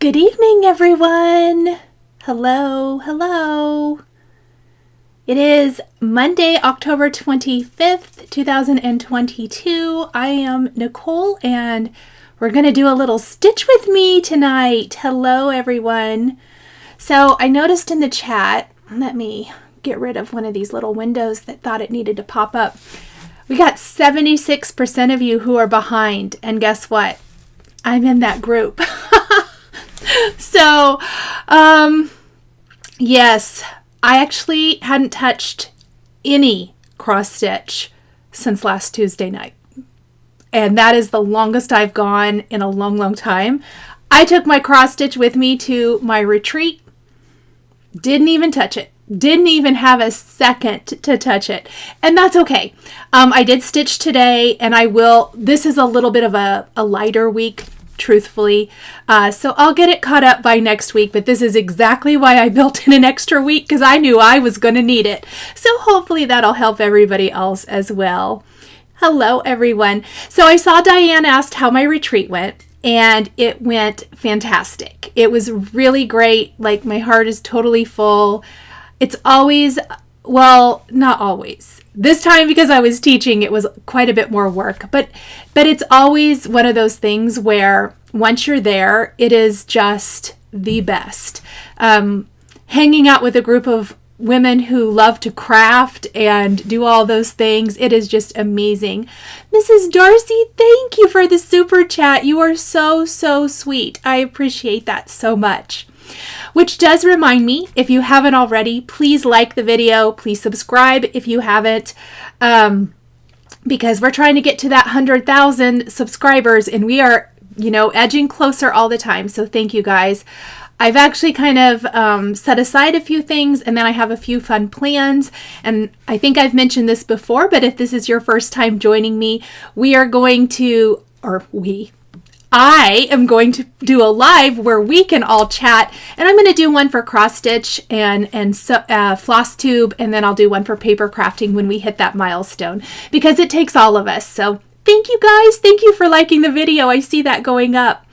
Good evening, everyone. Hello. It is Monday, October 25th, 2022. I am Nicole, and we're going to do a little stitch with me tonight. Hello, everyone. So I noticed in the chat, let me get rid of one of these little windows that thought it needed to pop up. We got 76% of you who are behind, and guess what? I'm in that group. So, yes, I actually hadn't touched any cross stitch since last Tuesday night. And that is the longest I've gone in a long time. I took my cross stitch with me to my retreat. Didn't even touch it. Didn't even have a second to touch it. And that's okay. I did stitch today, and this is a little bit of a lighter week, truthfully. So I'll get it caught up by next week, but this is exactly why I built in an extra week, because I knew I was going to need it. So hopefully that'll help everybody else as well. Hello, everyone. So I saw Diane asked how my retreat went, and it went fantastic. It was really great. Like, my heart is totally full. It's always, well, not always. This time, because I was teaching, it was quite a bit more work, but it's always one of those things where once you're there, it is just the best. Hanging out with a group of women who love to craft and do all those things, it is just amazing. Mrs. Darcy, thank you for the super chat. You are so sweet. I appreciate that so much. Which does remind me, if you haven't already, please like the video. Please subscribe if you haven't, because we're trying to get to that 100,000 subscribers, and we are, edging closer all the time. So thank you, guys. I've actually kind of set aside a few things, and then I have a few fun plans. And I think I've mentioned this before, but if this is your first time joining me, I am going to do a live where we can all chat, and I'm going to do one for cross stitch and Flosstube, and then I'll do one for paper crafting when we hit that milestone, because it takes all of us. So thank you, guys. Thank you for liking the video. I see that going up.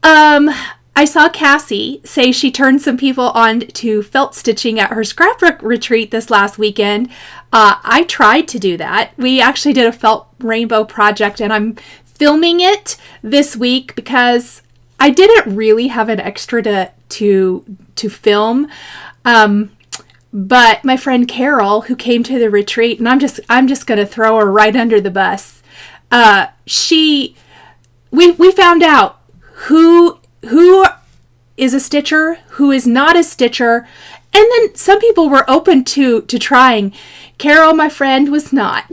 I saw Cassie say she turned some people on to felt stitching at her scrapbook retreat this last weekend. I tried to do that. We actually did a felt rainbow project, and I'm filming it this week because I didn't really have an extra to film. But my friend Carol, who came to the retreat, and I'm just going to throw her right under the bus. We found out who is a stitcher, who is not a stitcher, and then some people were open to trying. Carol, my friend, was not.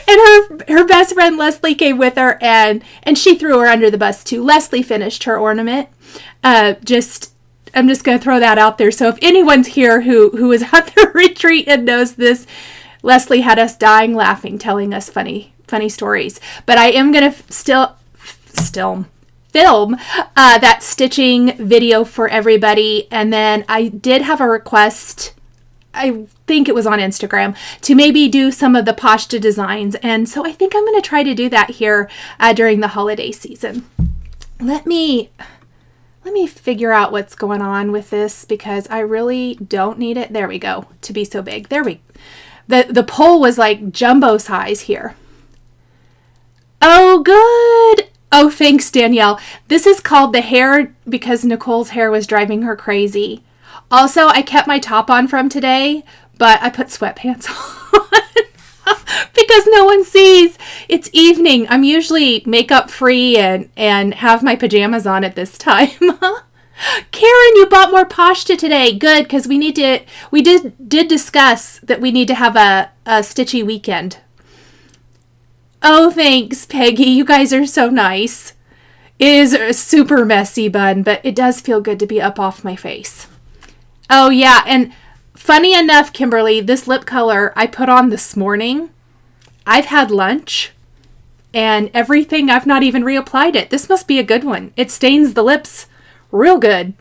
And her best friend Leslie came with her, and she threw her under the bus too. Leslie finished her ornament. I'm just going to throw that out there. So if anyone's here who is at the retreat and knows this, Leslie had us dying laughing, telling us funny stories. But I am going to still film that stitching video for everybody. And then I did have a request, I think it was on Instagram, to maybe do some of the pashta designs. And so I think I'm going to try to do that here during the holiday season. Let me figure out what's going on with this, because I really don't need it. There we go. To be so big. The pole was like jumbo size here. Oh, good. Oh, thanks, Danielle. This is called the hair because Nicole's hair was driving her crazy. Also, I kept my top on from today, but I put sweatpants on because no one sees. It's evening. I'm usually makeup free and have my pajamas on at this time. Karen, you bought more pashta today. Good, because we did discuss that we need to have a stitchy weekend. Oh, thanks, Peggy. You guys are so nice. It is a super messy bun, but it does feel good to be up off my face. Oh, yeah, and funny enough, Kimberly, this lip color I put on this morning. I've had lunch, and everything, I've not even reapplied it. This must be a good one. It stains the lips real good.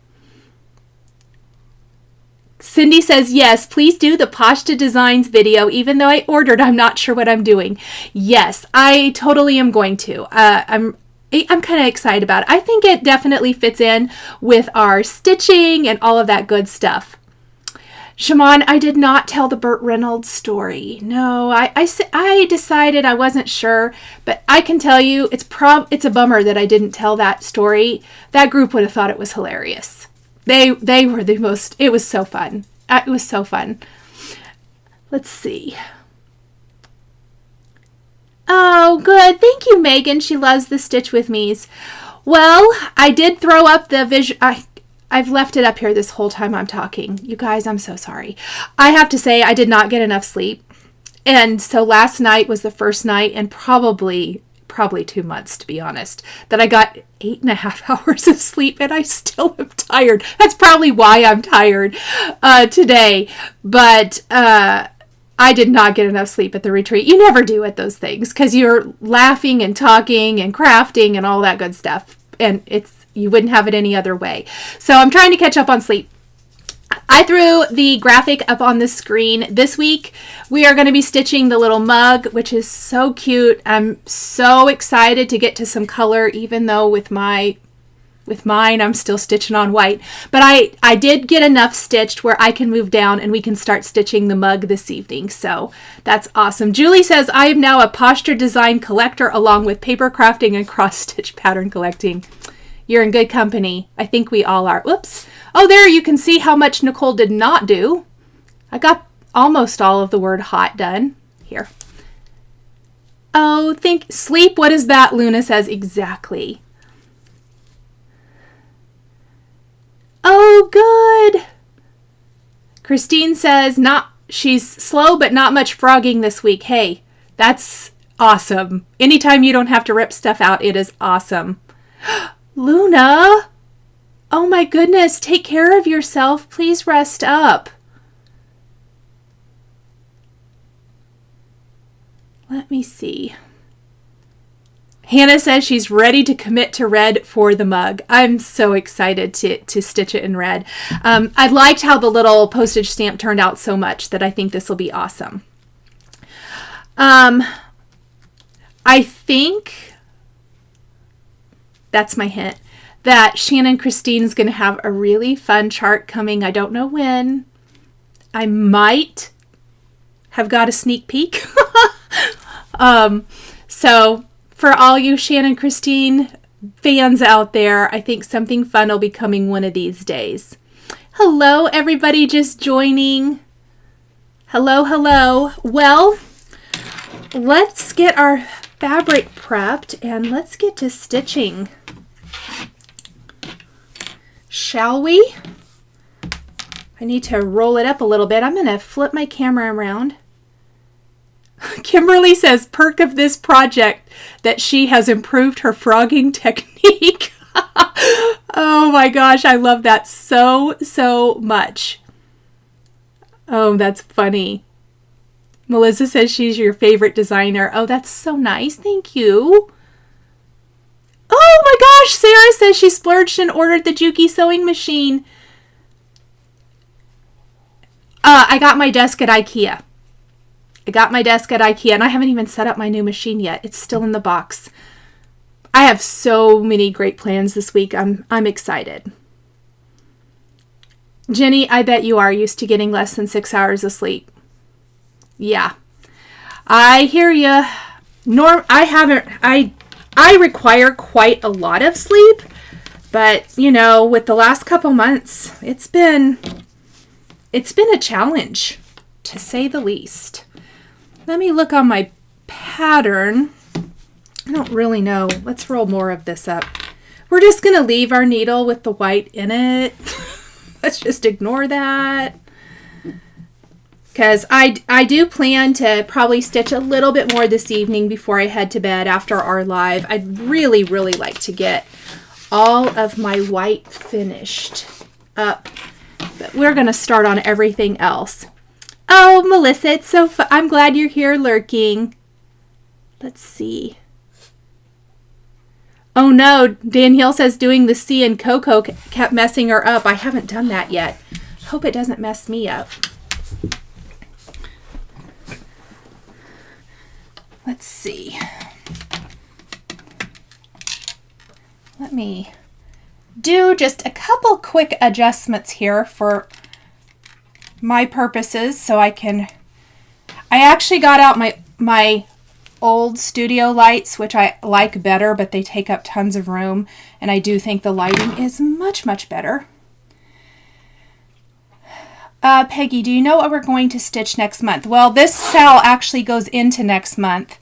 Cindy says, yes, please do the pashta designs video. Even though I ordered, I'm not sure what I'm doing. Yes, I totally am going to. I'm kind of excited about it. I think it definitely fits in with our stitching and all of that good stuff. Shimon, I did not tell the Burt Reynolds story. No, I decided I wasn't sure, but I can tell you it's a bummer that I didn't tell that story. That group would have thought it was hilarious. They were the most, it was so fun. It was so fun. Let's see. Oh, good. Thank you, Megan. She loves the Stitch With Me's. Well, I did throw up the visual. I've left it up here this whole time I'm talking. You guys, I'm so sorry. I have to say I did not get enough sleep. And so last night was the first night in probably 2 months, to be honest, that I got 8.5 hours of sleep, and I still am tired. That's probably why I'm tired today. But I did not get enough sleep at the retreat. You never do at those things because you're laughing and talking and crafting and all that good stuff. And you wouldn't have it any other way. So I'm trying to catch up on sleep. I threw the graphic up on the screen. This week, we are going to be stitching the little mug, which is so cute. I'm so excited to get to some color, even though with mine, I'm still stitching on white. But I did get enough stitched where I can move down and we can start stitching the mug this evening. So that's awesome. Julie says, I am now a posture design collector along with paper crafting and cross-stitch pattern collecting. You're in good company. I think we all are. Whoops. Oh, there you can see how much Nichol did not do. I got almost all of the word hot done. Here. Oh, sleep. What is that? Luna says exactly. Oh, good. Christine says she's slow but not much frogging this week. Hey, that's awesome. Anytime you don't have to rip stuff out, it is awesome. Luna, oh my goodness, take care of yourself. Please rest up. Let me see. Hannah says she's ready to commit to red for the mug. I'm so excited to stitch it in red. I liked how the little postage stamp turned out so much that I think this will be awesome. I think that's my hint, that Shannon Christine is going to have a really fun chart coming. I don't know when. I might have got a sneak peek. So for all you Shannon Christine fans out there, I think something fun will be coming one of these days. Hello, everybody just joining. Hello, hello. Well, let's get our fabric prepped and let's get to stitching. Shall we? I need to roll it up a little bit. I'm going to flip my camera around. Kimberly says, perk of this project that she has improved her frogging technique. Oh my gosh, I love that so much. Oh, that's funny. Melissa says she's your favorite designer. Oh, that's so nice. Thank you. Oh my gosh, Sarah says she splurged and ordered the Juki sewing machine. I got my desk at IKEA. And I haven't even set up my new machine yet. It's still in the box. I have so many great plans this week. I'm excited. Jenny, I bet you are used to getting less than 6 hours of sleep. Yeah. I hear you. I require quite a lot of sleep, but you know, with the last couple months, it's been a challenge, to say the least. Let me look on my pattern. I don't really know. Let's roll more of this up. We're just going to leave our needle with the white in it. Let's just ignore that. Because I do plan to probably stitch a little bit more this evening before I head to bed after our live. I'd really like to get all of my white finished up. But we're going to start on everything else. Oh, Melissa, it's so fun. I'm glad you're here lurking. Let's see. Oh no, Danielle says doing the C and Coco kept messing her up. I haven't done that yet. Hope it doesn't mess me up. Let's see. let me do just a couple quick adjustments here for my purposes so I actually got out my old studio lights, which I like better, but they take up tons of room, and I do think the lighting is much, much better. Peggy, do you know what we're going to stitch next month? Well, this SAL actually goes into next month,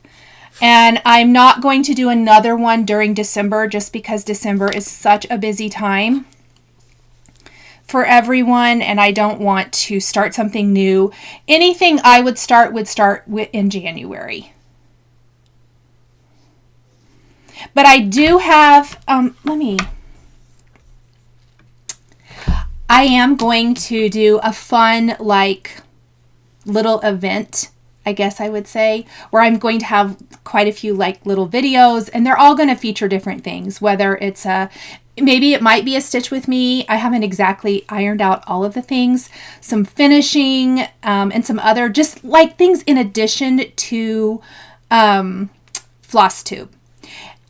and I'm not going to do another one during December just because December is such a busy time for everyone, and I don't want to start something new. Anything I would start in January. But I do have, I am going to do a fun, like, little event, I guess I would say, where I'm going to have quite a few, like, little videos, and they're all going to feature different things, whether it's maybe it might be a stitch with me. I haven't exactly ironed out all of the things, some finishing, and some other, just, like, things in addition to Flosstube.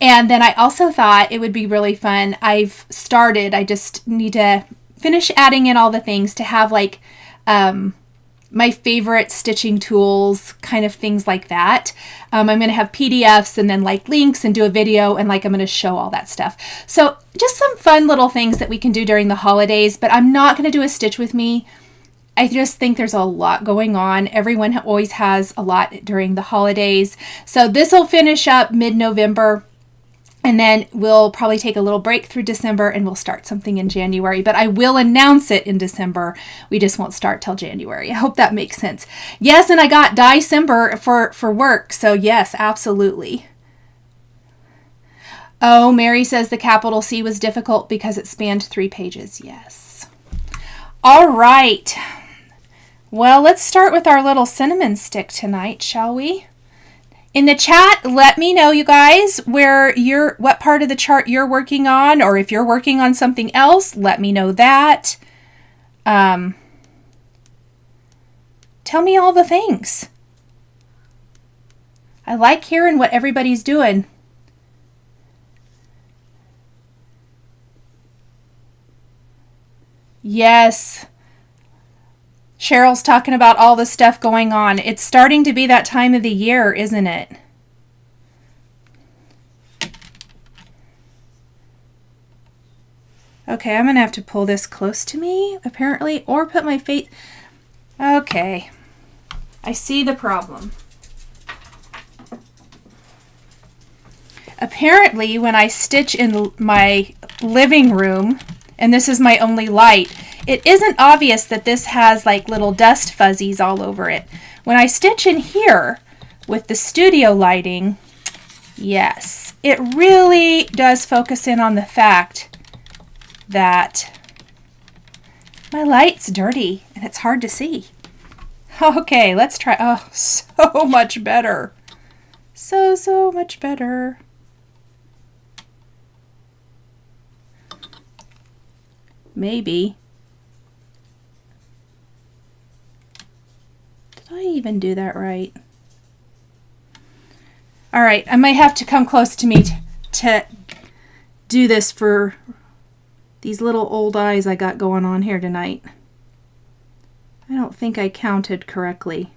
And then I also thought it would be really fun. I've started, I just need to finish adding in all the things to have like my favorite stitching tools, kind of things like that. I'm going to have PDFs and then like links and do a video, and like I'm going to show all that stuff. So just some fun little things that we can do during the holidays, but I'm not going to do a stitch with me. I just think there's a lot going on. Everyone always has a lot during the holidays. So this will finish up mid-November. And then we'll probably take a little break through December and we'll start something in January. But I will announce it in December. We just won't start till January. I hope that makes sense. Yes, and I got December for work. So yes, absolutely. Oh, Mary says the capital C was difficult because it spanned 3 pages. Yes. All right. Well, let's start with our little cinnamon stick tonight, shall we? In the chat, let me know, you guys, what part of the chart you're working on, or if you're working on something else, let me know that. Tell me all the things. I like hearing what everybody's doing. Yes. Cheryl's talking about all the stuff going on. It's starting to be that time of the year, isn't it? Okay, I'm going to have to pull this close to me, apparently, or put my face... Okay. I see the problem. Apparently, when I stitch in my living room, and this is my only light, it isn't obvious that this has like little dust fuzzies all over it. When I stitch in here with the studio lighting, yes, it really does focus in on the fact that my light's dirty and it's hard to see. Okay, let's try. Oh, so much better. So much better. Maybe. Did I even do that right? All right, I might have to come close to me to do this for these little old eyes I got going on here tonight. I don't think I counted correctly.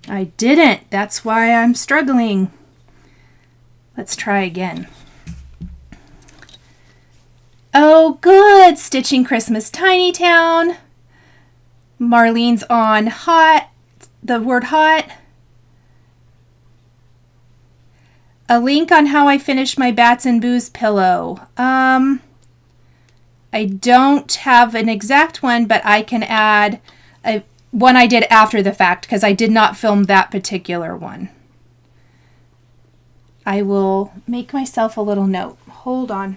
I didn't. That's why I'm struggling. Let's try again. Oh, good. Stitching Christmas Tiny Town. Marlene's on hot. The word hot. A link on how I finished my Bats and Booze pillow. I don't have an exact one, but I can add one I did after the fact because I did not film that particular one. I will make myself a little note. Hold on.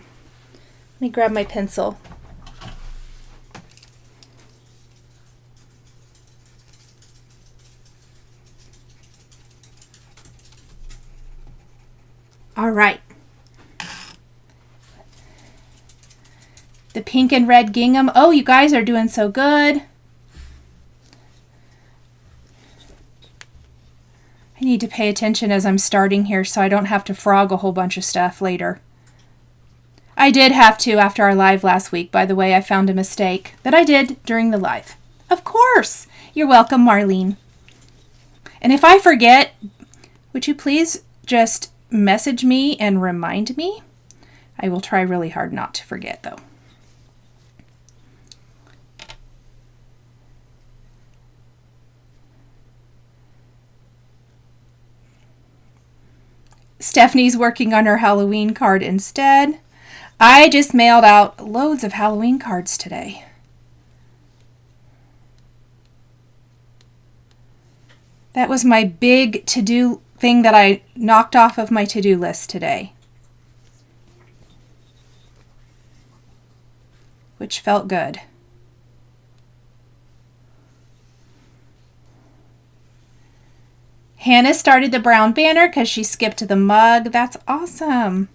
Let me grab my pencil. All right. The pink and red gingham. Oh, you guys are doing so good. to pay attention as I'm starting here so I don't have to frog a whole bunch of stuff later. I did have to after our live last week, by the way. I found a mistake that I did during the live. Of course. You're welcome, Marlene. And if I forget, would you please just message me and remind me? I will try really hard not to forget, though. Stephanie's working on her Halloween card instead. I just mailed out loads of Halloween cards today. That was my big to-do thing that I knocked off of my to-do list today, which felt good. Hannah started the brown banner because she skipped the mug. That's awesome.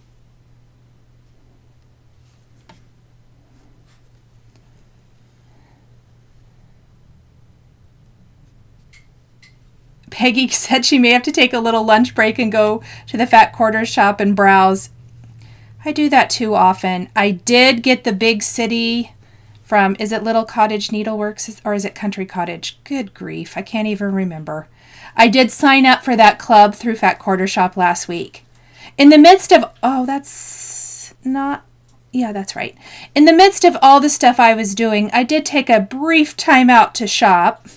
Peggy said she may have to take a little lunch break and go to the Fat Quarters shop and browse. I do that too often. I did get the Big City from, is it Little Cottage Needleworks or is it Country Cottage? Good grief, I can't even remember. I did sign up for that club through Fat Quarter Shop last week. In the midst of, that's right. In the midst of all the stuff I was doing, I did take a brief time out to shop.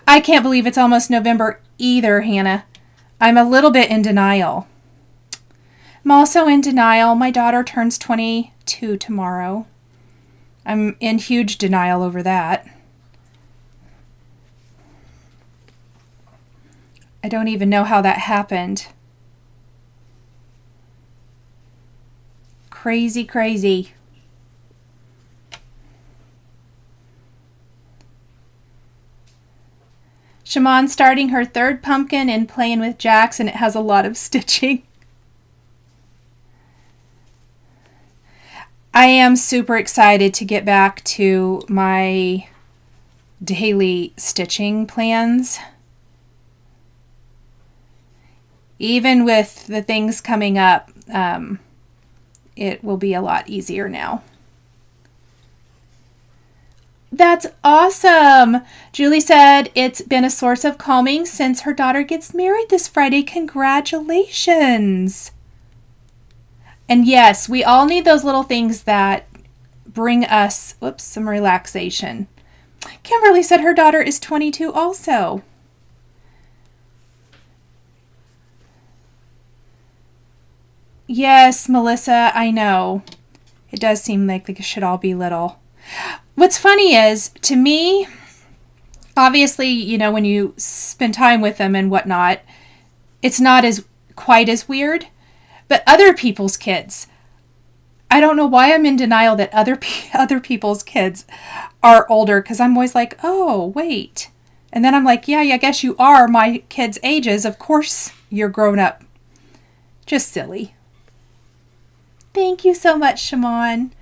I can't believe it's almost November either, Hannah. I'm a little bit in denial. I'm also in denial. My daughter turns 22 tomorrow. I'm in huge denial over that. I don't even know how that happened. Crazy, crazy. Shaman's starting her third pumpkin and playing with Jax, and it has a lot of stitching. I am super excited to get back to my daily stitching plans. Even with the things coming up, it will be a lot easier now. That's awesome. Julie said it's been a source of calming since her daughter gets married this Friday. Congratulations. And yes, we all need those little things that bring us, some relaxation. Kimberly said her daughter is 22 also. Yes, Melissa, I know. It does seem like they should all be little. What's funny is, to me, obviously, when you spend time with them and whatnot, it's not quite as weird. But other people's kids, I don't know why I'm in denial that other people's kids are older, because I'm always like, oh, wait. And then I'm like, yeah, I guess you are my kids' ages. Of course you're grown up. Just silly. Thank you so much, Shaman.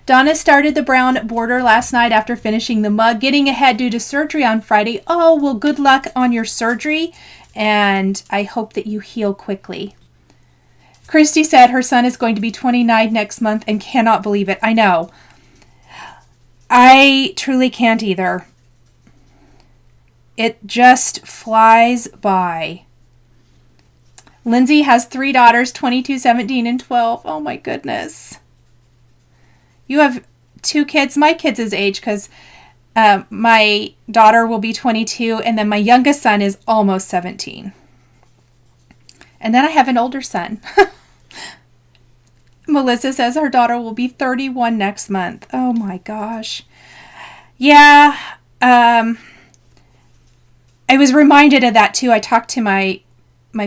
Donna started the brown border last night after finishing the mug, getting ahead due to surgery on Friday. Oh, well, good luck on your surgery, and I hope that you heal quickly. Christy said her son is going to be 29 next month and cannot believe it. I know. I truly can't either. It just flies by. Lindsay has 3 daughters, 22, 17, and 12. Oh, my goodness. You have 2 kids, my kids' age, because my daughter will be 22, and then my youngest son is almost 17. And then I have an older son. Melissa says her daughter will be 31 next month. Oh, my gosh. Yeah, I was reminded of that, too. I talked to my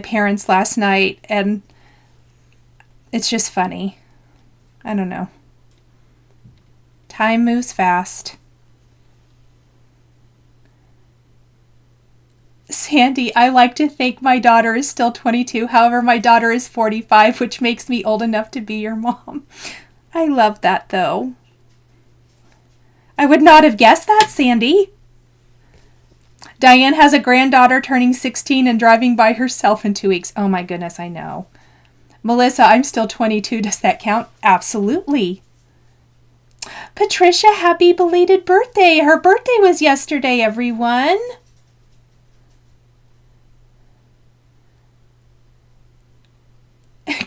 parents last night, and it's just funny. I don't know. Time moves fast. Sandy, I like to think my daughter is still 22. However, my daughter is 45, which makes me old enough to be your mom. I love that, though. I would not have guessed that, Sandy. Diane has a granddaughter turning 16 and driving by herself in 2 weeks. Oh my goodness, I know. Melissa, I'm still 22. Does that count? Absolutely. Patricia, happy belated birthday. Her birthday was yesterday, everyone.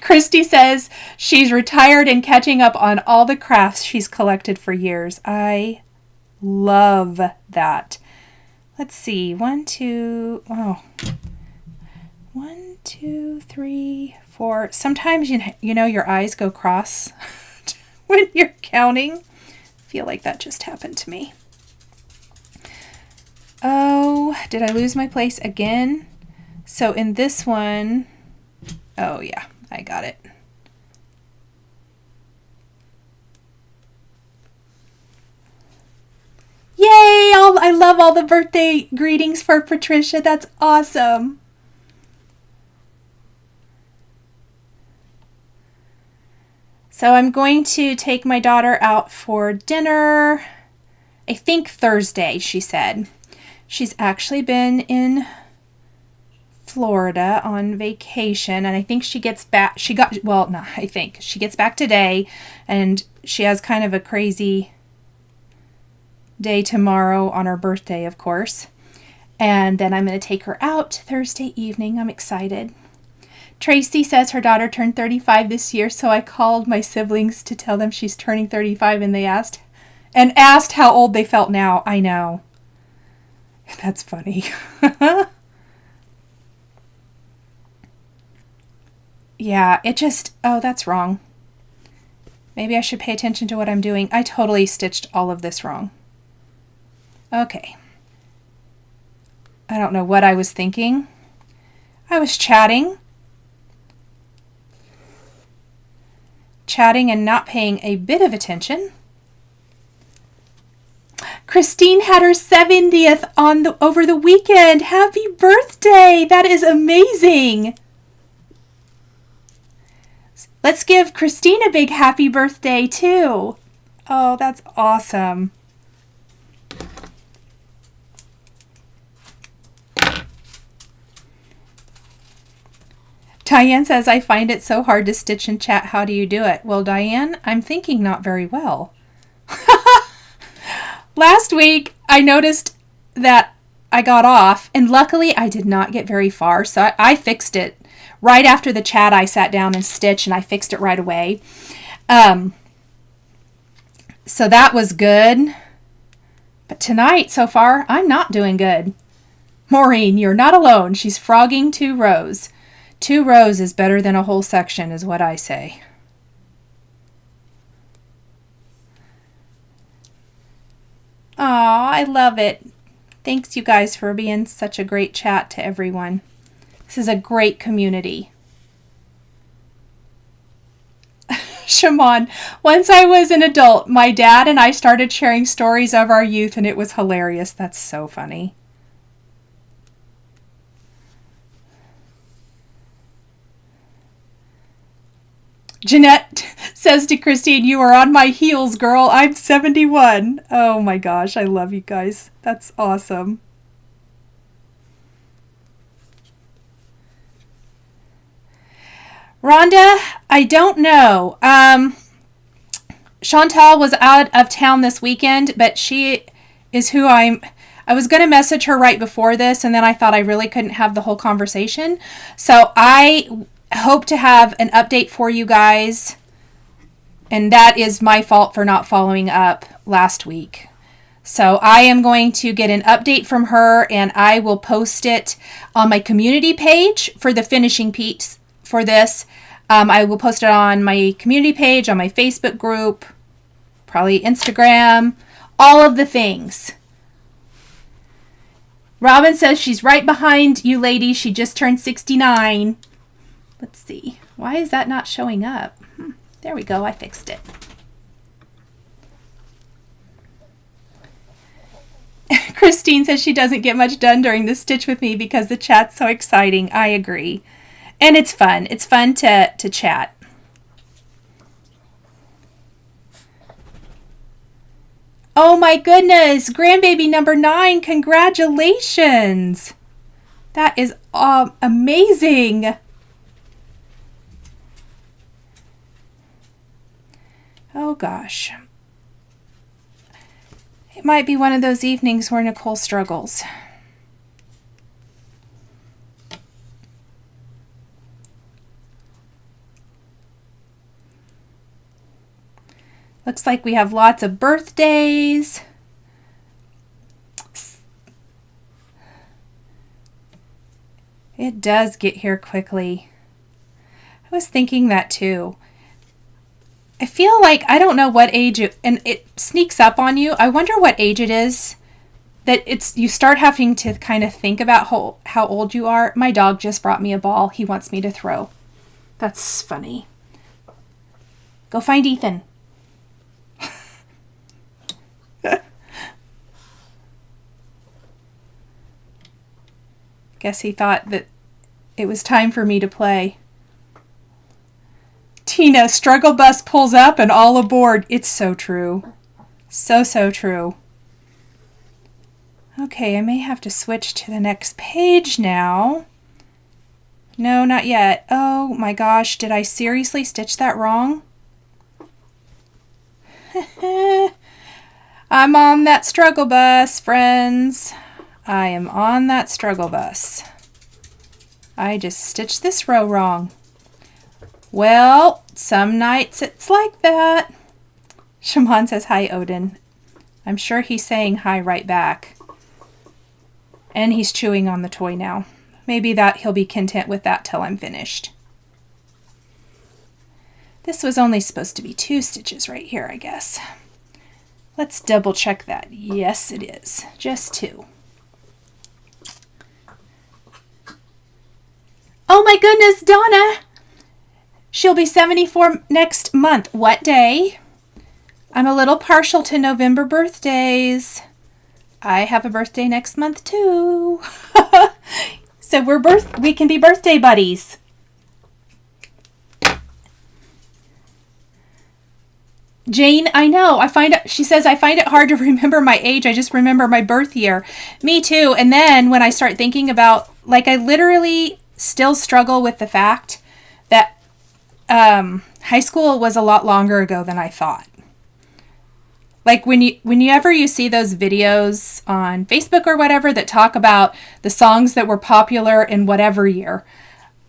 Christy says she's retired and catching up on all the crafts she's collected for years. I love that. Let's see. 1, 2, 3, 4. Sometimes, you know, your eyes go cross when you're counting. I feel like that just happened to me. Oh, did I lose my place again? So in this one, oh yeah, I got it. Yay! I love all the birthday greetings for Patricia. That's awesome. So I'm going to take my daughter out for dinner, I think Thursday, she said. She's actually been in Florida on vacation, and I think she gets back, she gets back today, and she has kind of a crazy day tomorrow on her birthday, of course. And then I'm going to take her out Thursday evening. I'm excited. Tracy says her daughter turned 35 this year, so I called my siblings to tell them she's turning 35, and they asked how old they felt now. I know. That's funny. Yeah, that's wrong. Maybe I should pay attention to what I'm doing. I totally stitched all of this wrong. Okay. I don't know what I was thinking. I was chatting and not paying a bit of attention. Christine had her 70th over the weekend. Happy birthday! That is amazing. Let's give Christine a big happy birthday too. Oh, that's awesome. Diane says, I find it so hard to stitch and chat. How do you do it? Well, Diane, I'm thinking not very well. Last week, I noticed that I got off, and luckily I did not get very far, so I fixed it. Right after the chat, I sat down and stitched, and I fixed it right away. So that was good. But tonight, so far, I'm not doing good. Maureen, you're not alone. She's frogging 2 rows. 2 rows is better than a whole section, is what I say. Aw, I love it. Thanks, you guys, for being such a great chat to everyone. This is a great community. Shimon, once I was an adult, my dad and I started sharing stories of our youth, and it was hilarious. That's so funny. Jeanette says to Christine, you are on my heels, girl. I'm 71. Oh my gosh, I love you guys. That's awesome. Rhonda, I don't know. Chantal was out of town this weekend, but she is who I was going to message her right before this, and then I thought I really couldn't have the whole conversation. So I hope to have an update for you guys, and that is my fault for not following up last week. So I am going to get an update from her, and I will post it on my community page for the finishing piece for this. I will post it on my community page, on my Facebook group, probably Instagram, all of the things. Robin says she's right behind you ladies. She just turned 69. Let's see. Why is that not showing up? There we go. I fixed it. Christine says she doesn't get much done during the stitch with me because the chat's so exciting. I agree. And it's fun. It's fun to chat. Oh my goodness, grandbaby number 9, congratulations. That is amazing. Oh gosh. It might be one of those evenings where Nichol struggles. Looks like we have lots of birthdays. It does get here quickly. I was thinking that too. I feel like, I don't know what age and it sneaks up on you. I wonder what age it is that you start having to kind of think about how old you are. My dog just brought me a ball he wants me to throw. That's funny. Go find Ethan. Guess he thought that it was time for me to play. Tina, struggle bus pulls up and all aboard. It's so true. So true. Okay, I may have to switch to the next page now. No, not yet. Oh my gosh, did I seriously stitch that wrong? I'm on that struggle bus, friends. I am on that struggle bus. I just stitched this row wrong. Well, some nights it's like that. Shimon says, hi, Odin. I'm sure he's saying hi right back. And he's chewing on the toy now. Maybe that he'll be content with that till I'm finished. This was only supposed to be 2 stitches right here, I guess. Let's double check that. Yes, it is. Just 2. Oh my goodness, Donna! She'll be 74 next month. What day? I'm a little partial to November birthdays. I have a birthday next month too. So we can be birthday buddies. Jane, I know. She says, I find it hard to remember my age. I just remember my birth year. Me too. And then when I start thinking about, like, I literally still struggle with the fact that high school was a lot longer ago than I thought. Like whenever you see those videos on Facebook or whatever that talk about the songs that were popular in whatever year.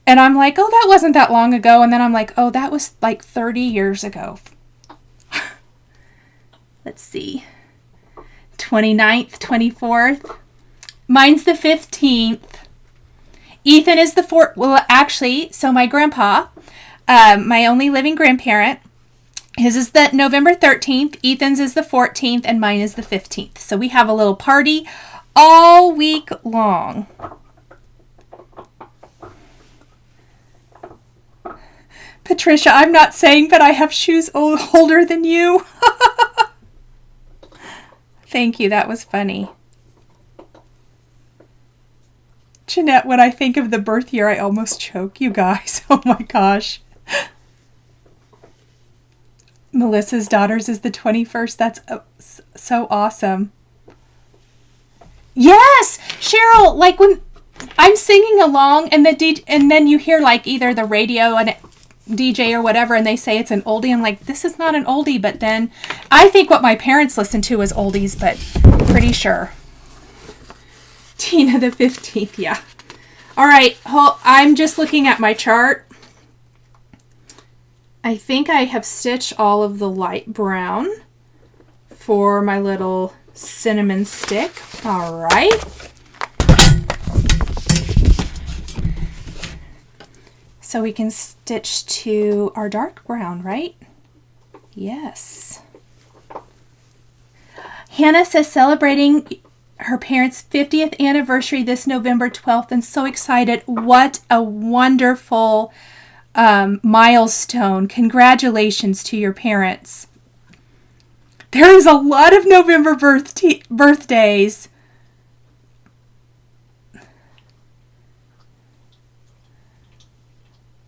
And I'm like, oh, that wasn't that long ago. And then I'm like, oh, that was like 30 years ago. Let's see. 29th, 24th. Mine's the 15th. Ethan is the 4th. Well, actually, so my grandpa, my only living grandparent, his is the November 13th, Ethan's is the 14th, and mine is the 15th. So we have a little party all week long. Patricia, I'm not saying, but I have shoes older than you. Thank you, that was funny. Jeanette, when I think of the birth year, I almost choke, you guys. Oh my gosh. Melissa's daughter's is the 21st. That's so awesome. Yes, Cheryl, like when I'm singing along and then you hear like either the radio and DJ or whatever and they say it's an oldie. I'm like, this is not an oldie, but then I think what my parents listened to was oldies, but pretty sure. Tina the 15th, yeah. All right, I'm just looking at my chart. I think I have stitched all of the light brown for my little cinnamon stick. All right. So we can stitch to our dark brown, right? Yes. Hannah says celebrating her parents' 50th anniversary this November 12th and so excited. What a wonderful milestone. Congratulations to your parents. There is a lot of November birthdays.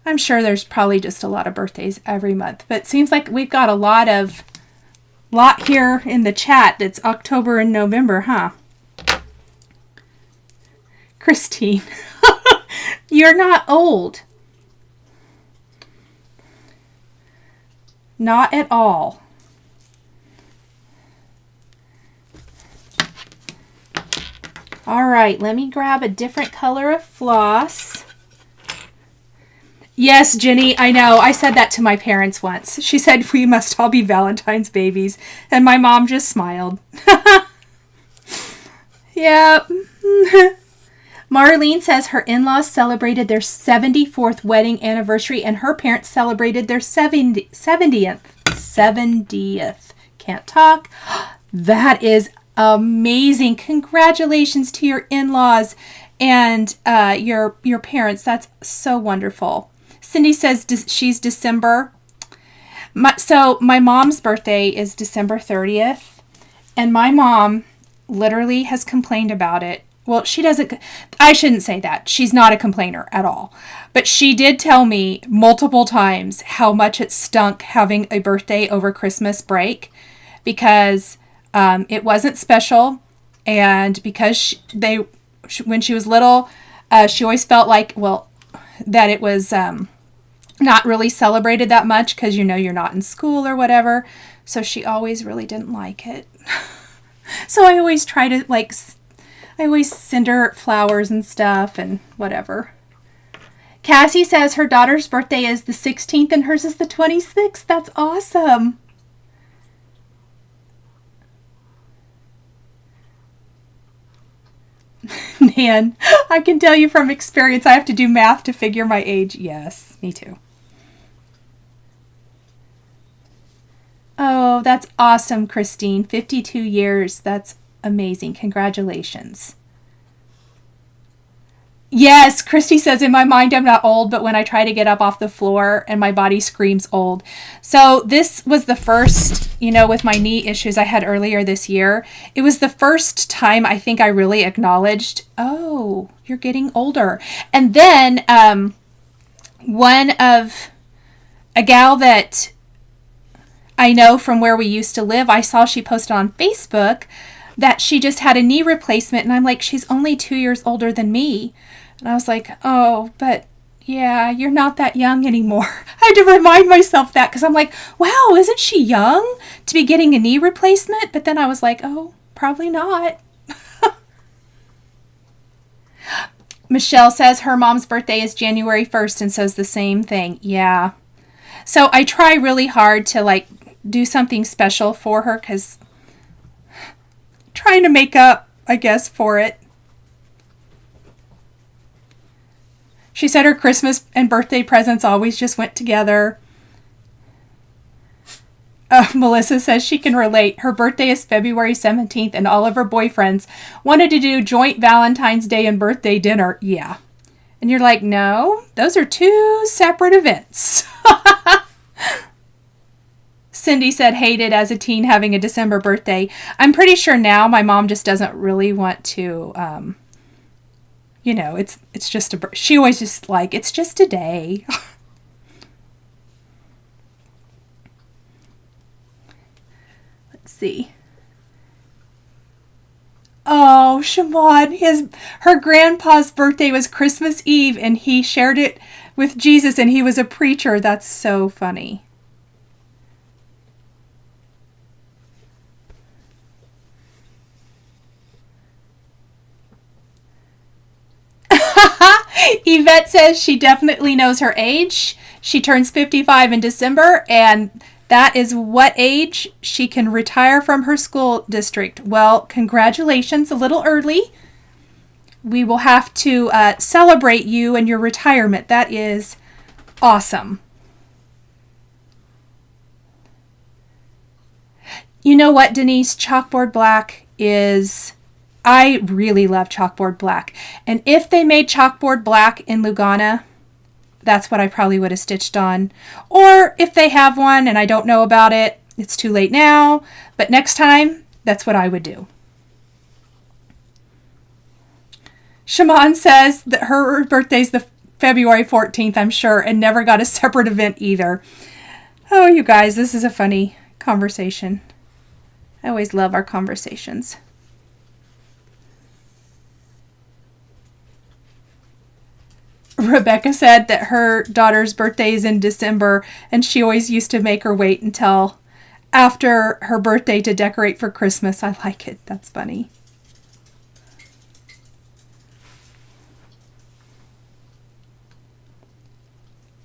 I'm sure there's probably just a lot of birthdays every month, but it seems like we've got a lot of lot here in the chat that's October and November, huh? Christine, you're not old. Not at all. All right, let me grab a different color of floss. Yes, Jenny, I know. I said that to my parents once. She said, we must all be Valentine's babies. And my mom just smiled. Yep. Marlene says her in-laws celebrated their 74th wedding anniversary and her parents celebrated their 70th. 70th. Can't talk. That is amazing. Congratulations to your in-laws and your parents. That's so wonderful. Cindy says she's December. So my mom's birthday is December 30th. And my mom literally has complained about it. Well, she doesn't, I shouldn't say that. She's not a complainer at all. But she did tell me multiple times how much it stunk having a birthday over Christmas break because it wasn't special. And because when she was little, she always felt like, well, that it was not really celebrated that much because, you know, you're not in school or whatever. So she always really didn't like it. So I always try to I always send her flowers and stuff and whatever. Cassie says her daughter's birthday is the 16th and hers is the 26th. That's awesome. Nan, I can tell you from experience, I have to do math to figure my age. Yes, me too. Oh, that's awesome, Christine. 52 years. That's amazing. Congratulations. Yes, Christy says, in my mind, I'm not old, but when I try to get up off the floor and my body screams old. So this was the first, with my knee issues I had earlier this year. It was the first time I think I really acknowledged, oh, you're getting older. And then one of a gal that I know from where we used to live, I saw she posted on Facebook that she just had a knee replacement. And I'm like, she's only 2 years older than me. And I was like, oh, but yeah, you're not that young anymore. I had to remind myself that because I'm like, wow, isn't she young to be getting a knee replacement? But then I was like, oh, probably not. Michelle says her mom's birthday is January 1st and says the same thing. Yeah. So I try really hard to do something special for her because trying to make up, I guess, for it. She said her Christmas and birthday presents always just went together. Melissa says she can relate. Her birthday is February 17th and all of her boyfriends wanted to do joint Valentine's Day and birthday dinner. Yeah. And you're like, no, those are two separate events. Cindy said hated as a teen having a December birthday. I'm pretty sure now my mom just doesn't really want to, it's just she always just it's just a day. Let's see. Oh, Shimon, her grandpa's birthday was Christmas Eve and he shared it with Jesus and he was a preacher. That's so funny. Yvette says she definitely knows her age. She turns 55 in December, and that is what age she can retire from her school district. Well, congratulations, a little early. We will have to celebrate you and your retirement. That is awesome. You know what, Denise? Chalkboard black is... I really love chalkboard black. And if they made chalkboard black in Lugana, that's what I probably would have stitched on. Or if they have one and I don't know about it, it's too late now. But next time, that's what I would do. Shimon says that her birthday's the February 14th, I'm sure, and never got a separate event either. Oh, you guys, this is a funny conversation. I always love our conversations. Rebecca said that her daughter's birthday is in December, and she always used to make her wait until after her birthday to decorate for Christmas. I like it. That's funny.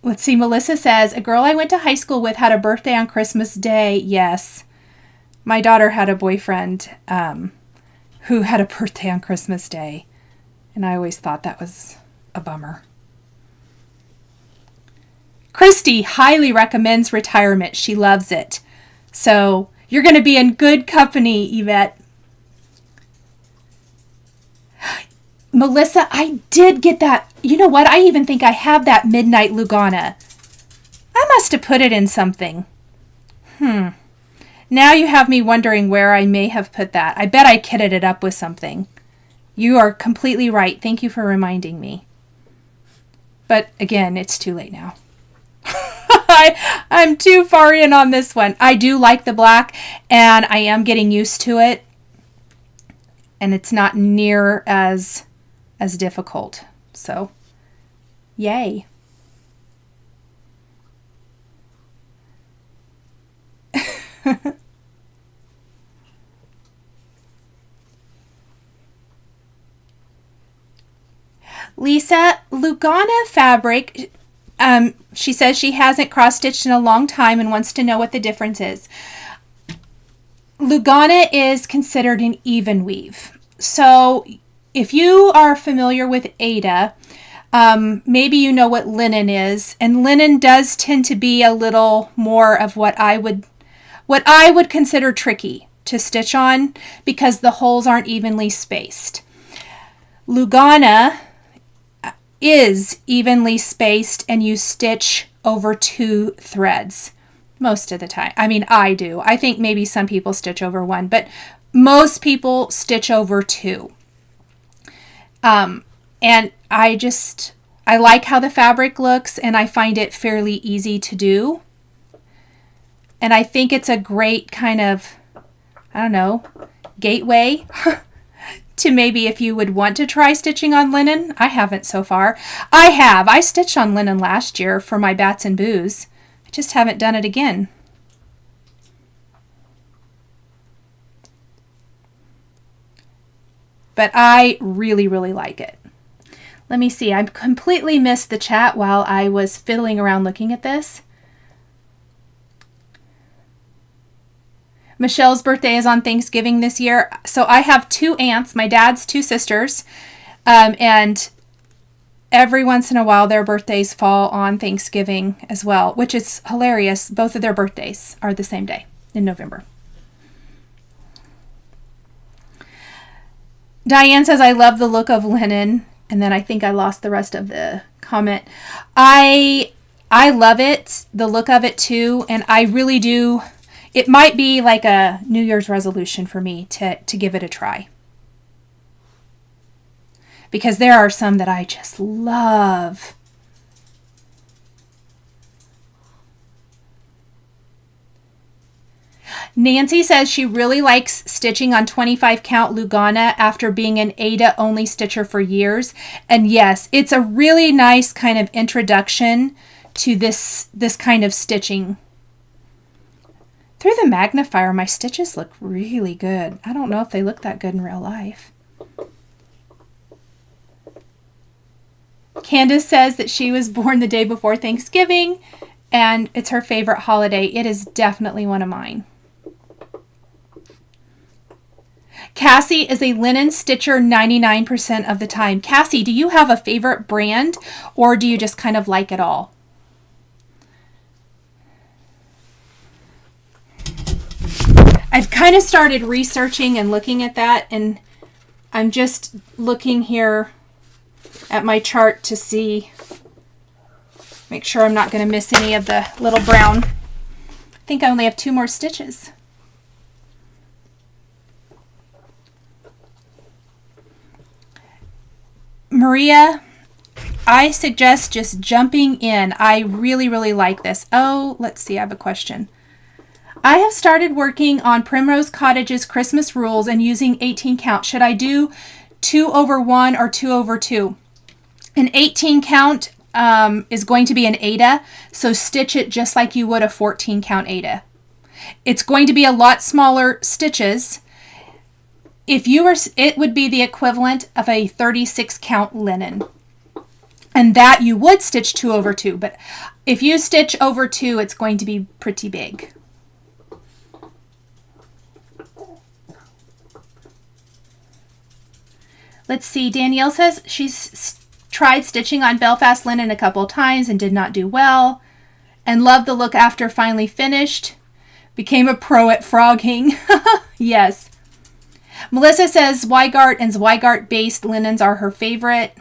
Let's see. Melissa says, a girl I went to high school with had a birthday on Christmas Day. Yes. My daughter had a boyfriend who had a birthday on Christmas Day. And I always thought that was a bummer. Christy highly recommends retirement. She loves it. So you're going to be in good company, Yvette. Melissa, I did get that. You know what? I even think I have that Midnight Lugana. I must have put it in something. Now you have me wondering where I may have put that. I bet I kitted it up with something. You are completely right. Thank you for reminding me. But again, it's too late now. I'm too far in on this one. I do like the black, and I am getting used to it. And it's not near as difficult. So, yay. Lisa, Lugana fabric, she says she hasn't cross-stitched in a long time and wants to know what the difference is. Lugana is considered an even weave. So if you are familiar with Ada, maybe you know what linen is. And linen does tend to be a little more of what I would consider tricky to stitch on because the holes aren't evenly spaced. Lugana is evenly spaced and you stitch over 2 threads most of the time. I mean, I do. I think maybe some people stitch over 1, but most people stitch over 2. And I like how the fabric looks, and I find it fairly easy to do. And I think it's a great kind of, I don't know, gateway to maybe if you would want to try stitching on linen. I haven't so far. I stitched on linen last year for my Bats and Boos. I just haven't done it again. But I really, really like it. Let me see. I completely missed the chat while I was fiddling around looking at this. Michelle's birthday is on Thanksgiving this year. So I have 2 aunts, my dad's 2 sisters, and every once in a while their birthdays fall on Thanksgiving as well, which is hilarious. Both of their birthdays are the same day in November. Diane says, I love the look of linen. And then I think I lost the rest of the comment. I love it, the look of it too, and I really do. It might be like a New Year's resolution for me to give it a try. Because there are some that I just love. Nancy says she really likes stitching on 25 count Lugana after being an Ada only stitcher for years. And yes, it's a really nice kind of introduction to this kind of stitching. Through the magnifier, my stitches look really good. I don't know if they look that good in real life. Candace says that she was born the day before Thanksgiving and it's her favorite holiday. It is definitely one of mine. Cassie is a linen stitcher 99% of the time. Cassie, do you have a favorite brand or do you just kind of like it all? I've kind of started researching and looking at that, and I'm just looking here at my chart to see, make sure I'm not going to miss any of the little brown. I think I only have 2 more stitches. Maria, I suggest just jumping in. I really, really like this. Oh, let's see. I have a question. I have started working on Primrose Cottage's Christmas rules and using 18 count. Should I do 2/1 or 2/2? An 18 count is going to be an Aida, so stitch it just like you would a 14 count Aida. It's going to be a lot smaller stitches. If you were, it would be the equivalent of a 36 count linen. And that you would stitch 2/2, but if you stitch over 2, it's going to be pretty big. Let's see, Danielle says she's tried stitching on Belfast linen a couple of times and did not do well, and loved the look after finally finished. Became a pro at frogging. Yes. Melissa says Zweigart and Zweigart based linens are her favorite.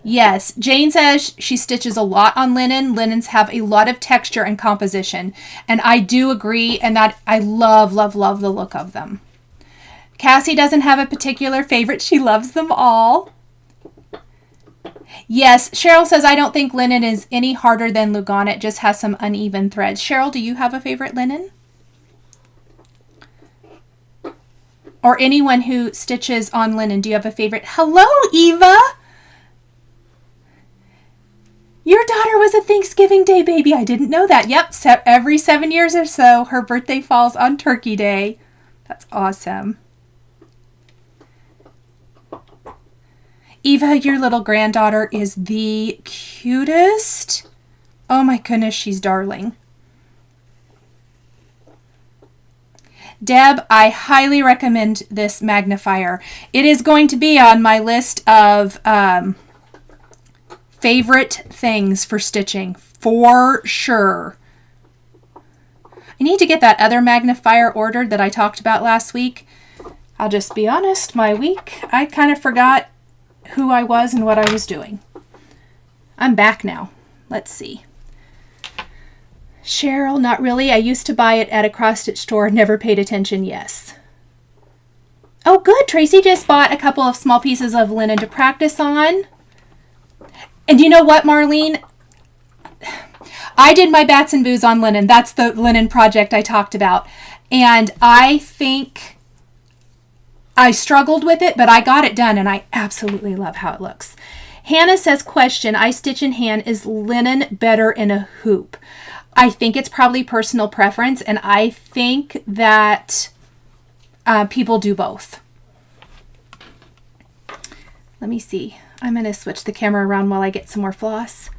Yes. Jane says she stitches a lot on linen. Linens have a lot of texture and composition, and I do agree, and that I love, love, love the look of them. Cassie doesn't have a particular favorite. She loves them all. Yes, Cheryl says, I don't think linen is any harder than Lugana. It just has some uneven threads. Cheryl, do you have a favorite linen? Or anyone who stitches on linen, do you have a favorite? Hello, Eva! Your daughter was a Thanksgiving Day baby. I didn't know that. Yep, every 7 years or so, her birthday falls on Turkey Day. That's awesome. Eva, your little granddaughter is the cutest. Oh my goodness, she's darling. Deb, I highly recommend this magnifier. It is going to be on my list of favorite things for stitching, for sure. I need to get that other magnifier ordered that I talked about last week. I'll just be honest, my week, I kind of forgot who I was and what I was doing. I'm back now. Let's see. Cheryl, not really. I used to buy it at a cross-stitch store. Never paid attention. Yes. Oh, good. Tracy just bought a couple of small pieces of linen to practice on. And you know what, Marlene? I did my bats and boos on linen. That's the linen project I talked about. And I think I struggled with it, but I got it done, and I absolutely love how it looks. Hannah says, question, I stitch in hand. Is linen better in a hoop? I think it's probably personal preference, and I think that people do both. Let me see. I'm going to switch the camera around while I get some more floss.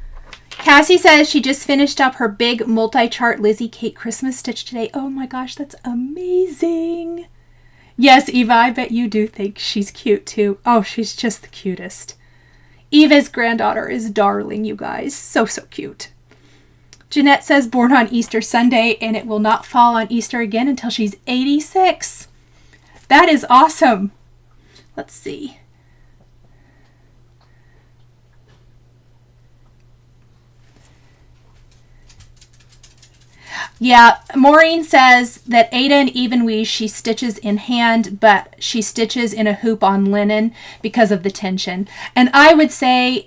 Cassie says she just finished up her big multi-chart Lizzie Kate Christmas stitch today. Oh my gosh, that's amazing. Yes, Eva, I bet you do think she's cute too. Oh, she's just the cutest. Eva's granddaughter is darling, you guys. So, so cute. Jeanette says born on Easter Sunday, and it will not fall on Easter again until she's 86. That is awesome. Let's see. Yeah, Maureen says that Ada and Even Weave, she stitches in hand, but she stitches in a hoop on linen because of the tension. And I would say,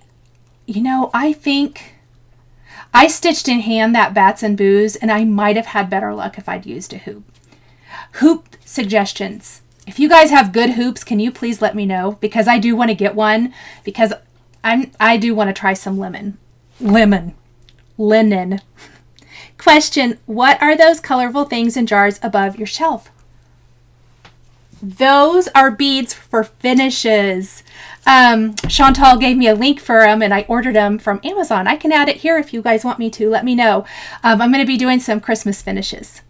you know, I think I stitched in hand that bats and boos, and I might have had better luck if I'd used a hoop. Hoop suggestions. If you guys have good hoops, can you please let me know? Because I do want to get one, because I do want to try some linen. Question, what are those colorful things in jars above your shelf? Those are beads for finishes. Chantal gave me a link for them, and I ordered them from Amazon. I can add it here if you guys want me to. Let me know. I'm going to be doing some Christmas finishes.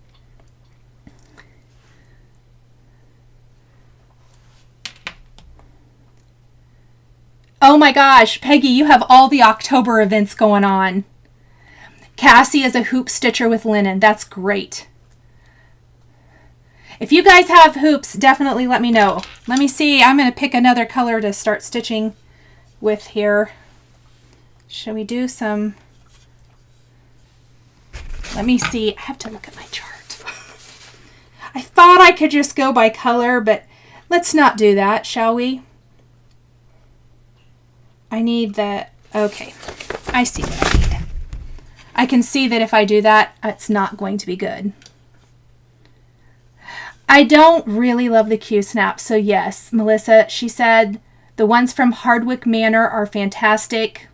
Oh my gosh, Peggy, you have all the October events going on. Cassie is a hoop stitcher with linen. That's great. If you guys have hoops, definitely let me know. Let me see. I'm going to pick another color to start stitching with here. Shall we do some? Let me see. I have to look at my chart. I thought I could just go by color, but let's not do that, shall we? I need the, okay. I see what I need. I can see that if I do that, it's not going to be good. I don't really love the Q-snap, so yes, Melissa, she said the ones from Hardwick Manor are fantastic.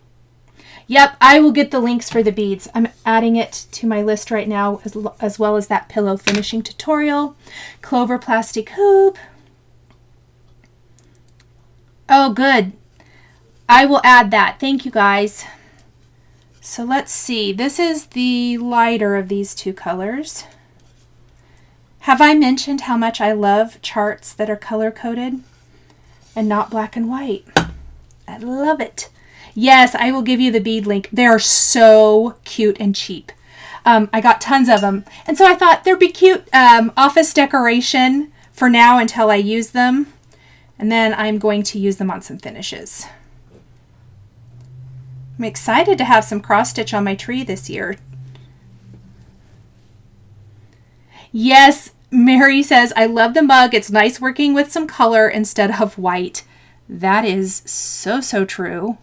Yep, I will get the links for the beads. I'm adding it to my list right now, as well as that pillow finishing tutorial. Clover plastic hoop. Oh, good. I will add that. Thank you, guys. So let's see. This is the lighter of these two colors. Have I mentioned how much I love charts that are color-coded and not black and white? I love it. Yes, I will give you the bead link. They are so cute and cheap. I got tons of them. And so I thought they'd be cute office decoration for now until I use them. And then I'm going to use them on some finishes. I'm excited to have some cross stitch on my tree this year. Yes, Mary says, I love the mug. It's nice working with some color instead of white. That is so, so true.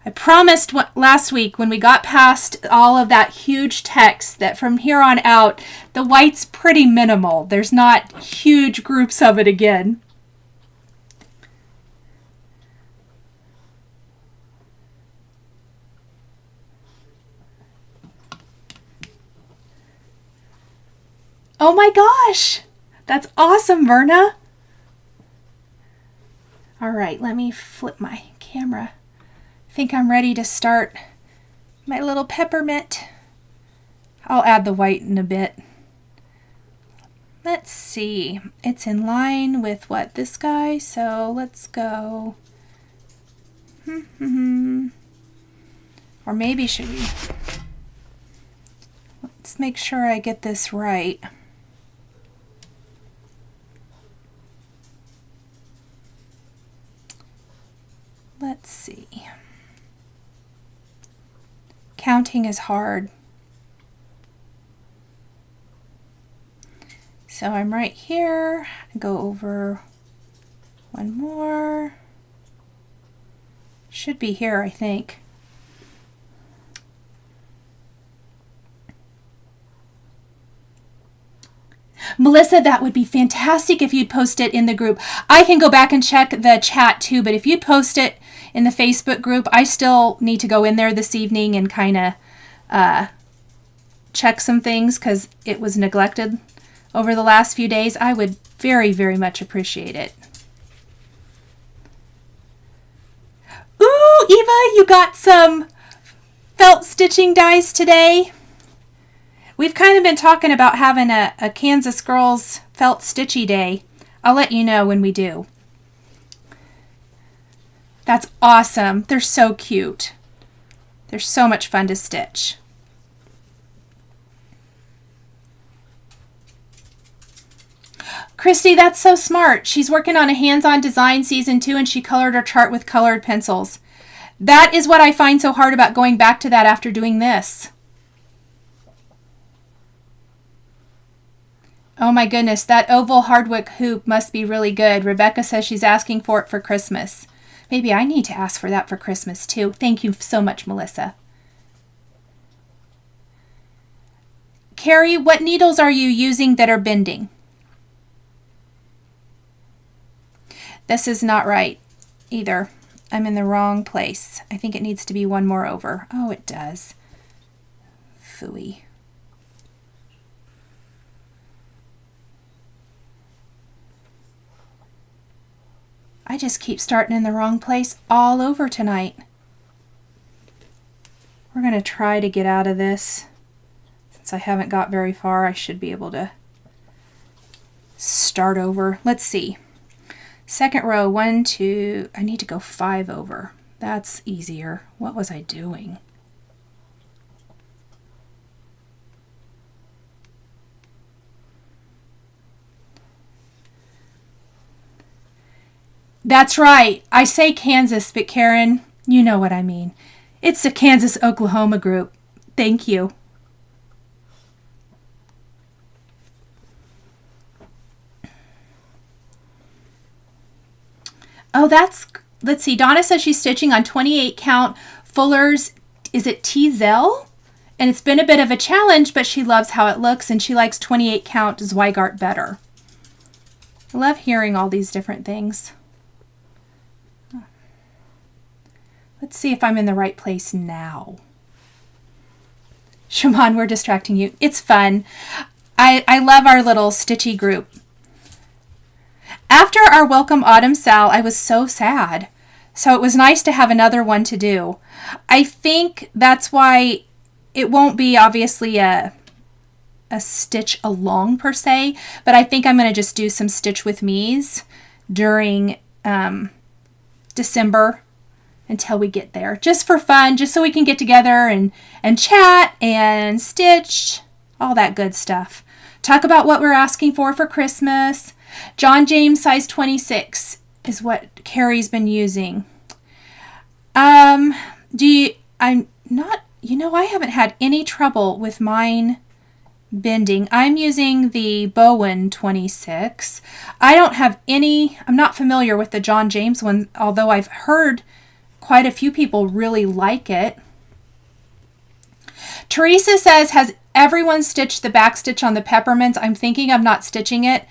I promised last week when we got past all of that huge text that from here on out, the white's pretty minimal. There's not huge groups of it again. Oh my gosh, that's awesome, Verna. All right, let me flip my camera. I think I'm ready to start my little peppermint. I'll add the white in a bit. Let's see, it's in line with what, this guy? So let's go. Or maybe should we? Let's make sure I get this right. Let's see. Counting is hard. So I'm right here. Go over one more. Should be here, I think. Melissa, that would be fantastic if you'd post it in the group. I can go back and check the chat too, but if you'd post it in the Facebook group, I still need to go in there this evening and kind of check some things because it was neglected over the last few days. I would very, very much appreciate it. Ooh, Eva, you got some felt stitching dies today. We've kind of been talking about having a Kansas Girls Felt Stitchy Day. I'll let you know when we do. That's awesome. They're so cute. They're so much fun to stitch. Christy, that's so smart. She's working on a hands-on design season 2 and she colored her chart with colored pencils. That is what I find so hard about going back to that after doing this. Oh my goodness, that oval Hardwick hoop must be really good. Rebecca says she's asking for it for Christmas. Maybe I need to ask for that for Christmas too. Thank you so much, Melissa. Carrie, what needles are you using that are bending? This is not right either. I'm in the wrong place. I think it needs to be one more over. Oh, it does. Phooey. I just keep starting in the wrong place all over tonight. We're going to try to get out of this. Since I haven't got very far, I should be able to start over. Let's see. Second row, 1, 2, I need to go 5 over. That's easier. What was I doing? That's right. I say Kansas, but Karen, you know what I mean. It's the Kansas-Oklahoma group. Thank you. Oh, let's see. Donna says she's stitching on 28 count Fuller's, is it Teasel? And it's been a bit of a challenge, but she loves how it looks, and she likes 28 count Zweigart better. I love hearing all these different things. Let's see if I'm in the right place now. Shaman, we're distracting you. It's fun. I love our little stitchy group. After our Welcome Autumn SAL, I was so sad. So it was nice to have another one to do. I think that's why it won't be obviously a stitch along per se, but I think I'm going to just do some stitch with me's during December until we get there. Just for fun, just so we can get together and chat and stitch, all that good stuff. Talk about what we're asking for Christmas. John James size 26 is what Carrie's been using. I haven't had any trouble with mine bending. I'm using the Bowen 26. I don't have any, I'm not familiar with the John James one, although I've heard quite a few people really like it. Teresa says, has everyone stitched the back stitch on the peppermints? I'm thinking of not stitching it.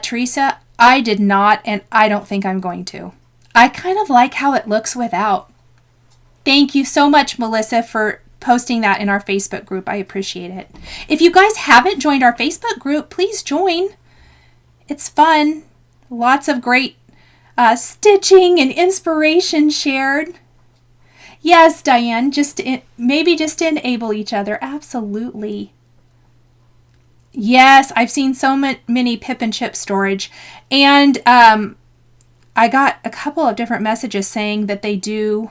Teresa, I did not, and I don't think I'm going to. I kind of like how it looks without. Thank you so much, Melissa, for posting that in our Facebook group. I appreciate it. If you guys haven't joined our Facebook group, please join. It's fun. Lots of great stitching and inspiration shared. Yes, Diane, maybe just to enable each other. Absolutely. Yes, I've seen so many pip and chip storage. And I got a couple of different messages saying that they do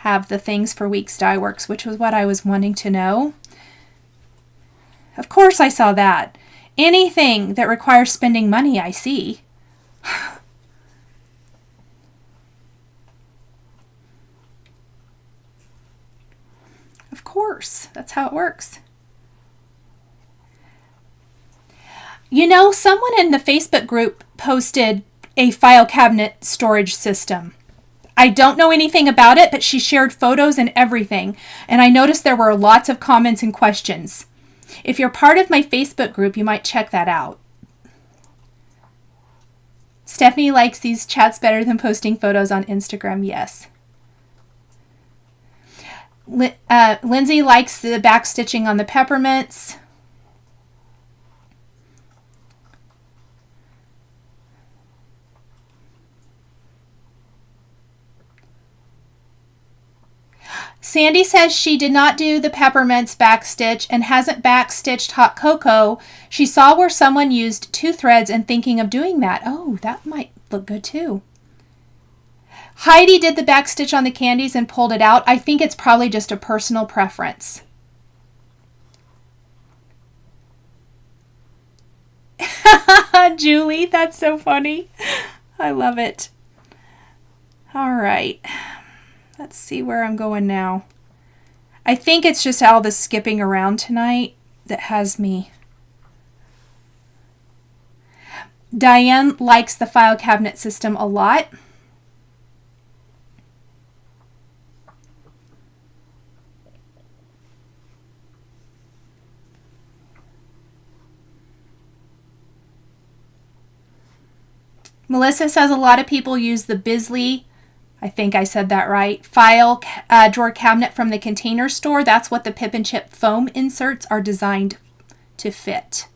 have the things for Weeks Dye Works, which was what I was wanting to know. Of course I saw that. Anything that requires spending money, I see. Of course, that's how it works. You know, someone in the Facebook group posted a file cabinet storage system. I don't know anything about it, but she shared photos and everything, and I noticed there were lots of comments and questions. If you're part of my Facebook group, you might check that out. Stephanie likes these chats better than posting photos on Instagram. Yes. Lindsay likes the back stitching on the peppermints. Sandy says she did not do the peppermints backstitch and hasn't backstitched hot cocoa. She saw where someone used 2 threads and thinking of doing that. Oh, that might look good too. Heidi did the backstitch on the candies and pulled it out. I think it's probably just a personal preference. Julie, that's so funny. I love it. All right. Let's see where I'm going now. I think it's just all the skipping around tonight that has me. Diane likes the file cabinet system a lot. Melissa says a lot of people use the Bisley, I think I said that right, file drawer cabinet from the Container Store. That's what the Pip and Chip foam inserts are designed to fit.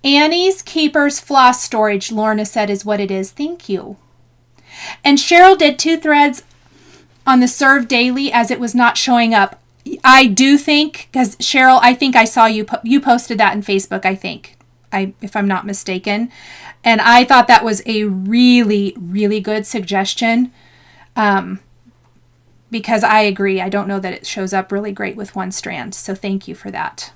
Annie's Keepers Floss Storage, Lorna said, is what it is. Thank you. And Cheryl did 2 threads on the Serve Daily as it was not showing up. I do think, because Cheryl, I think I saw you posted that in Facebook, I think, if I'm not mistaken. And I thought that was a really, really good suggestion, because I agree. I don't know that it shows up really great with 1 strand. So thank you for that.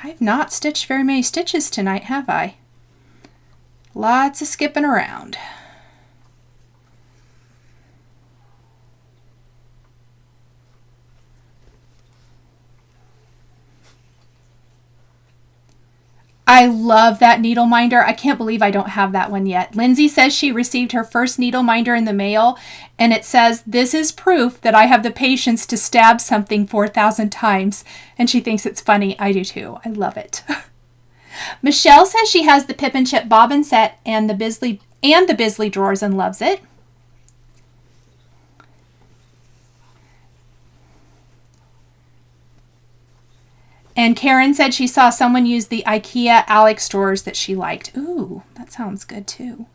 I've not stitched very many stitches tonight, have I? Lots of skipping around. I love that needle minder. I can't believe I don't have that one yet. Lindsay says she received her first needle minder in the mail, and it says, "This is proof that I have the patience to stab something 4,000 times." And she thinks it's funny. I do too. I love it. Michelle says she has the Pip and Chip bobbin set and the Bisley drawers and loves it. And Karen said she saw someone use the IKEA Alex drawers that she liked. Ooh, that sounds good too.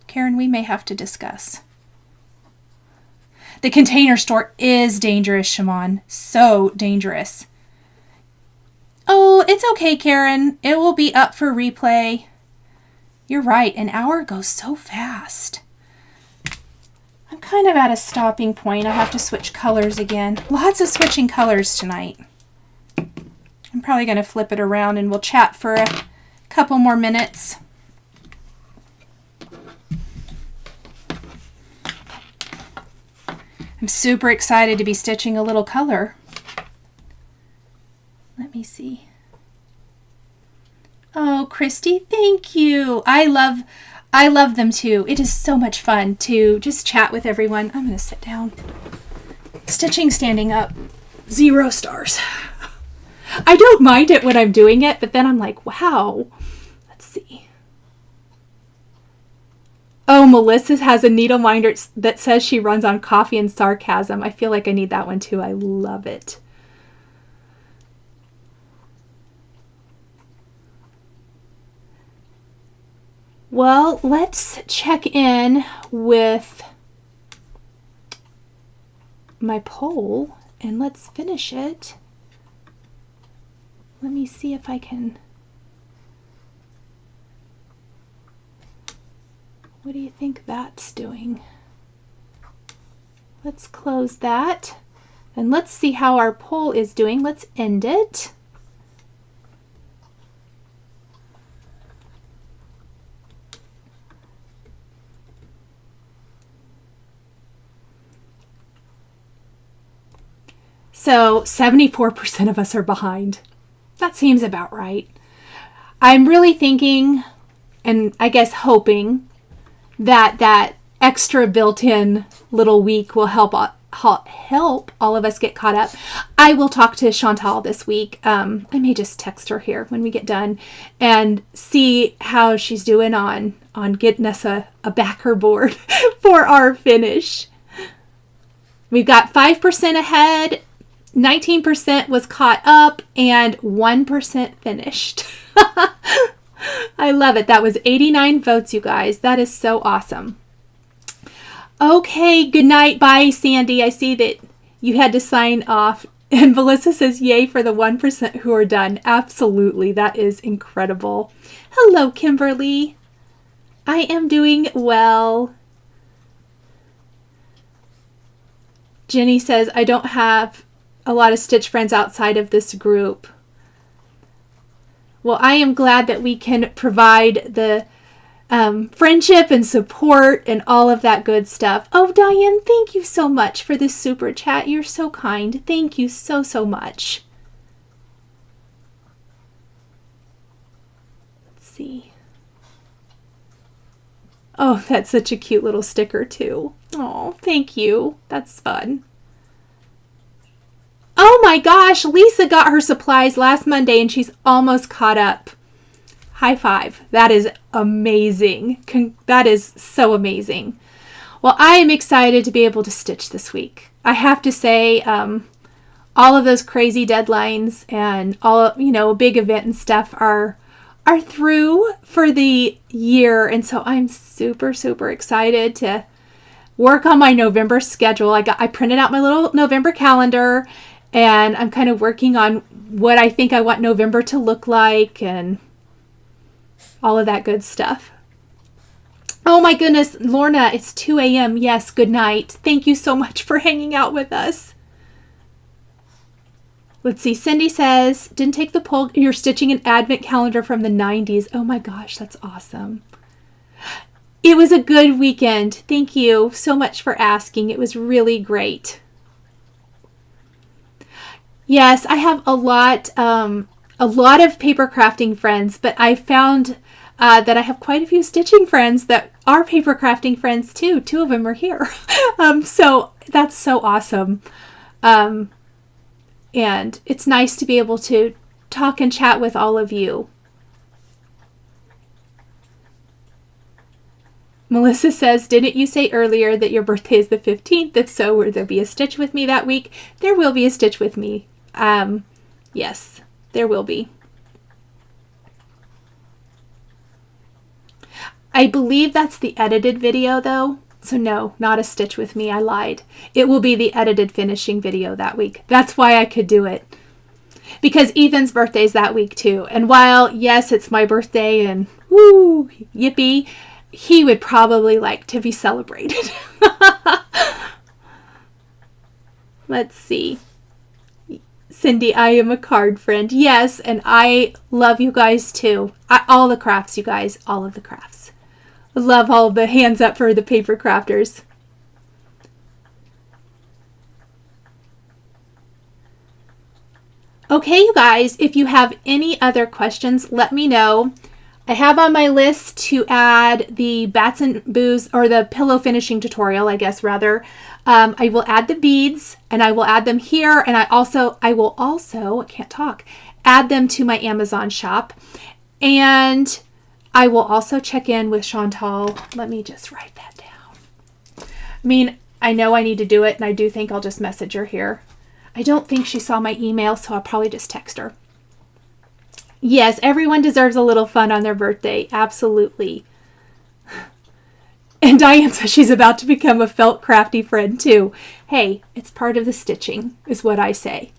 Karen, we may have to discuss. The Container Store is dangerous, Shimon. So dangerous. Oh, it's okay, Karen. It will be up for replay. You're right. An hour goes so fast. I'm kind of at a stopping point. I have to switch colors again. Lots of switching colors tonight. I'm probably going to flip it around and we'll chat for a couple more minutes. I'm super excited to be stitching a little color. Let me see. Oh, Christy, thank you. I love them too. It is so much fun to just chat with everyone. I'm going to sit down. Stitching standing up. 0 stars. I don't mind it when I'm doing it, but then I'm like, wow. Let's see. Oh, Melissa has a needle minder that says she runs on coffee and sarcasm. I feel like I need that one too. I love it. Well, let's check in with my poll and let's finish it. Let me see if I can. What do you think that's doing? Let's close that and let's see how our poll is doing. Let's end it. So 74% of us are behind. That seems about right. I'm really thinking, and I guess hoping, that that extra built-in little week will help all of us get caught up. I will talk to Chantal this week. I may just text her here when we get done and see how she's doing on getting us a backer board for our finish. We've got 5% ahead. 19% was caught up and 1% finished. I love it. That was 89 votes, you guys. That is so awesome. Okay, good night. Bye, Sandy. I see that you had to sign off. And Melissa says, yay for the 1% who are done. Absolutely. That is incredible. Hello, Kimberly. I am doing well. Jenny says, I don't have a lot of Stitch friends outside of this group. Well, I am glad that we can provide the friendship and support and all of that good stuff. Oh, Diane, thank you so much for this super chat. You're so kind. Thank you so, so much. Let's see. Oh, that's such a cute little sticker too. Oh, thank you. That's fun. Oh my gosh, Lisa got her supplies last Monday and she's almost caught up. High five. That is amazing. That is so amazing. Well, I am excited to be able to stitch this week. I have to say, all of those crazy deadlines and all, a big event and stuff are through for the year. And so I'm super, super excited to work on my November schedule. I printed out my little November calendar and I'm kind of working on what I think I want November to look like and all of that good stuff. Oh my goodness, Lorna, it's 2 a.m. Yes, good night. Thank you so much for hanging out with us. Let's see, Cindy says, didn't take the poll. You're stitching an advent calendar from the 90s. Oh my gosh, that's awesome. It was a good weekend. Thank you so much for asking. It was really great. Yes, I have a lot. a lot of paper crafting friends, but I found that I have quite a few stitching friends that are paper crafting friends too. 2 of them are here. So that's so awesome. And it's nice to be able to talk and chat with all of you. Melissa says, didn't you say earlier that your birthday is the 15th? If so, will there be a stitch with me that week? There will be a stitch with me. Yes, there will be. I believe that's the edited video though. So no, not a stitch with me. I lied. It will be the edited finishing video that week. That's why I could do it. Because Ethan's birthday's that week too. And while, yes, it's my birthday and woo, yippee, he would probably like to be celebrated. Let's see. Cindy, I am a card friend. Yes, and I love you guys too. All the crafts, you guys. All of the crafts. Love all the hands up for the paper crafters. Okay, you guys, if you have any other questions, let me know. I have on my list to add the bats and boos, or the pillow finishing tutorial, I guess, rather. I will add the beads, and I will add them here, and I will also, I can't talk, add them to my Amazon shop. And I will also check in with Chantal. Let me just write that down. I mean, I know I need to do it, and I do think I'll just message her here. I don't think she saw my email, so I'll probably just text her. Yes, everyone deserves a little fun on their birthday. Absolutely. And Diane says she's about to become a felt crafty friend too. Hey, it's part of the stitching, is what I say.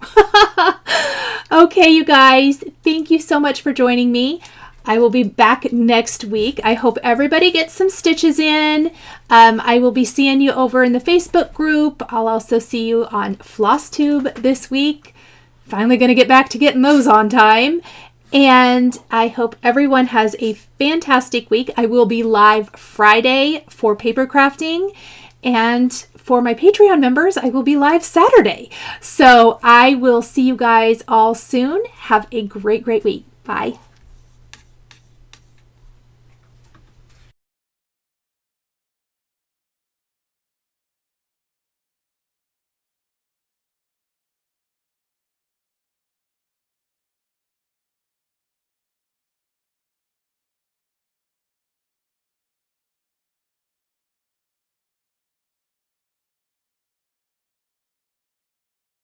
Okay, you guys, thank you so much for joining me. I will be back next week. I hope everybody gets some stitches in. I will be seeing you over in the Facebook group. I'll also see you on Flosstube this week. Finally going to get back to getting those on time. And I hope everyone has a fantastic week. I will be live Friday for paper crafting. And for my Patreon members, I will be live Saturday. So I will see you guys all soon. Have a great, great week. Bye.